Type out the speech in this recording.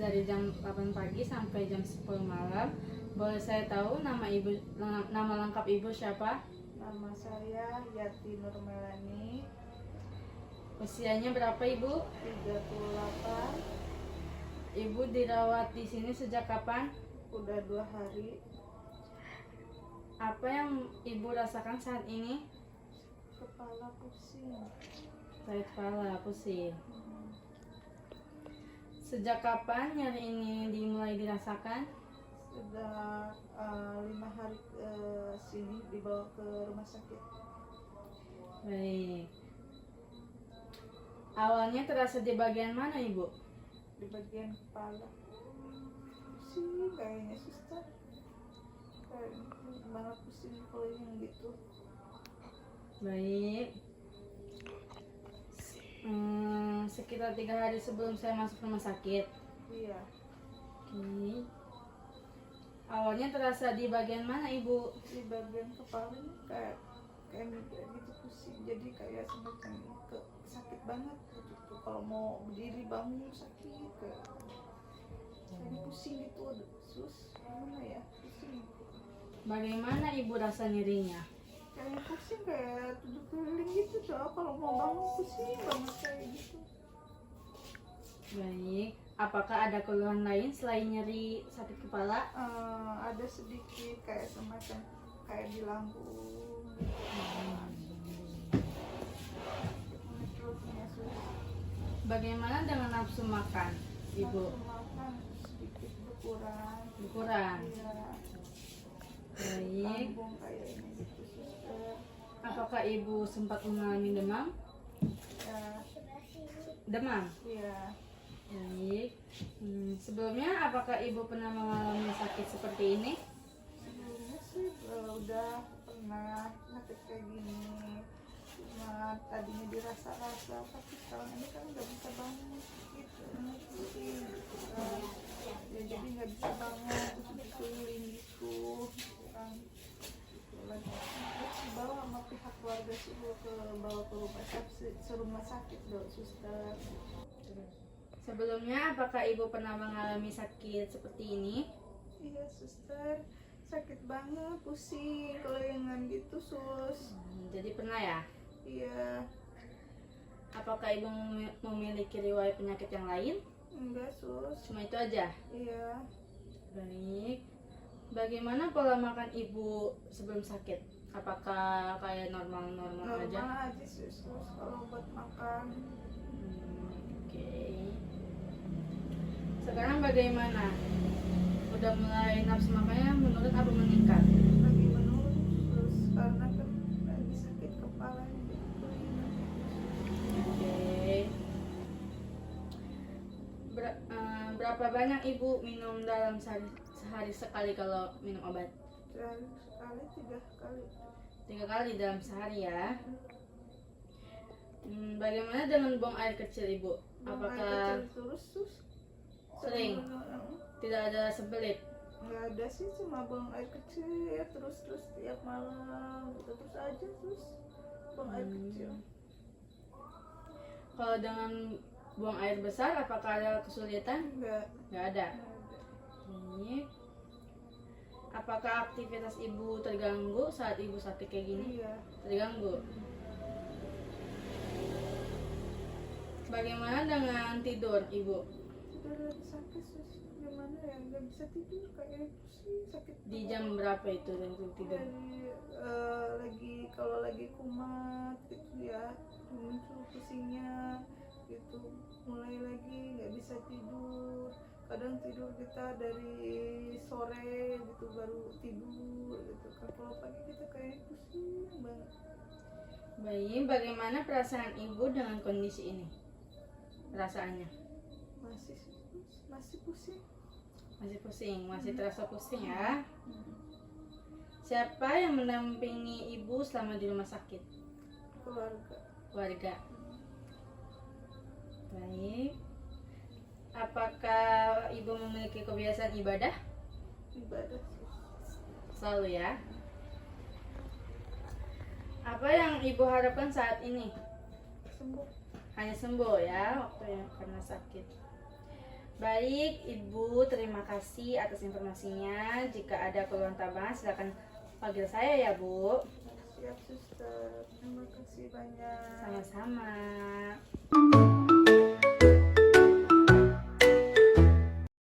dari jam 8 pagi sampai jam 10 malam. Boleh saya tahu nama lengkap ibu siapa? Nama saya Yati Nurmelani, Usianya berapa ibu? 38, Ibu dirawat di sini sejak kapan? udah 2 hari. Apa yang ibu rasakan saat ini? Kepala pusing. Sakit kepala, pusing. Sejak kapan nyeri ini dimulai dirasakan? Sudah 5 hari ke sini dibawa ke rumah sakit. Baik. Awalnya terasa di bagian mana ibu? Di bagian kepala. Pusing kayaknya suster. Kayak banget pusing kalau yang gitu. Baik. Sekitar 3 hari sebelum saya masuk rumah sakit. Iya, Oke. Awalnya terasa di bagian mana ibu? di bagian kepalanya kayak migrain gitu pusing. Jadi kayak semacam sakit banget gitu. Kalau mau berdiri bangun sakit kayak pusing gitu. Sus, gimana ya? Pusing. Bagaimana ibu rasa nyerinya? Kayak pusing kayak duduk keliling gitu tuh. Kalau mau bangun pusing banget kayak gitu. Baik. Apakah ada keluhan lain selain nyeri sakit kepala? Ada sedikit kayak semacam kayak di lambung gitu. Perutnya sus. Bagaimana dengan nafsu makan ibu? Nafsu makan sedikit berkurang. Berkurang. Iya. Baik. Lambung kayak ini gitu suster. Apakah ibu sempat mengalami demam? Ya, Demam. iya. Baik. Sebelumnya apakah ibu pernah mengalami sakit seperti ini? Sebelumnya sih udah pernah sakit kayak gini. Cuma tadinya dirasa-rasa, tapi sekarang ini kan nggak bisa bangun gitu. Pusing. Ya jadi nggak bisa bangun, terus dikeliling gitu. Kan lagi dibawa sama pihak keluarga sih bawa ke rumah sakit dong suster. Sebelumnya apakah ibu pernah mengalami sakit seperti ini? Iya suster, sakit banget, pusing, kelengan gitu sus. Jadi pernah ya? Iya, Apakah ibu memiliki riwayat penyakit yang lain? enggak sus. Cuma itu aja? Iya, Baik. Bagaimana pola makan ibu sebelum sakit? Apakah kayak normal-normal aja? normal aja sus kalau buat makan. Oke. Sekarang bagaimana? Udah mulai nafsu makannya menurun atau meningkat? Lagi menurun terus karena kan lagi sakit kepalanya gitu. Oke. Berapa banyak ibu minum dalam sehari sekali kalau minum obat? Dan sekali 3 kali. 3 kali dalam sehari ya. Bagaimana dengan buang air kecil ibu? Buang air Apakah kecil terus sus. sering? Tidak ada sebelit? Nggak ada sih, cuma buang air kecil ya terus tiap malam gitu terus aja terus buang air kecil. Kalau dengan buang air besar, apakah ada kesulitan? Enggak. Nggak ada. Ini. Apakah aktivitas ibu terganggu saat ibu sakit kayak gini? Iya. Terganggu. Bagaimana dengan tidur ibu? Udah lagi sakit sus, gimana ya, nggak bisa tidur kayak pusing sakit. Di jam berapa itu untuk tidur? Lagi kalau lagi kumat gitu ya muncul pusingnya gitu, mulai lagi nggak bisa tidur. Kadang tidur kita dari sore gitu baru tidur gitu kan, kalau pagi kita kayak pusing banget. Baik, bagaimana perasaan ibu dengan kondisi ini? Perasaannya? Masih pusing. Masih pusing, masih terasa pusing ya. Siapa yang mendampingi ibu selama di rumah sakit? Keluarga. Keluarga. Baik. Apakah ibu memiliki kebiasaan ibadah? Ibadah Selalu ya. Apa yang ibu harapkan saat ini? sembuh. Hanya sembuh ya waktu yang karena sakit. Baik, Ibu, terima kasih atas informasinya. Jika ada keluhan tambahan, silakan panggil saya ya, Bu. Siap, suster. Terima kasih banyak. Sama-sama.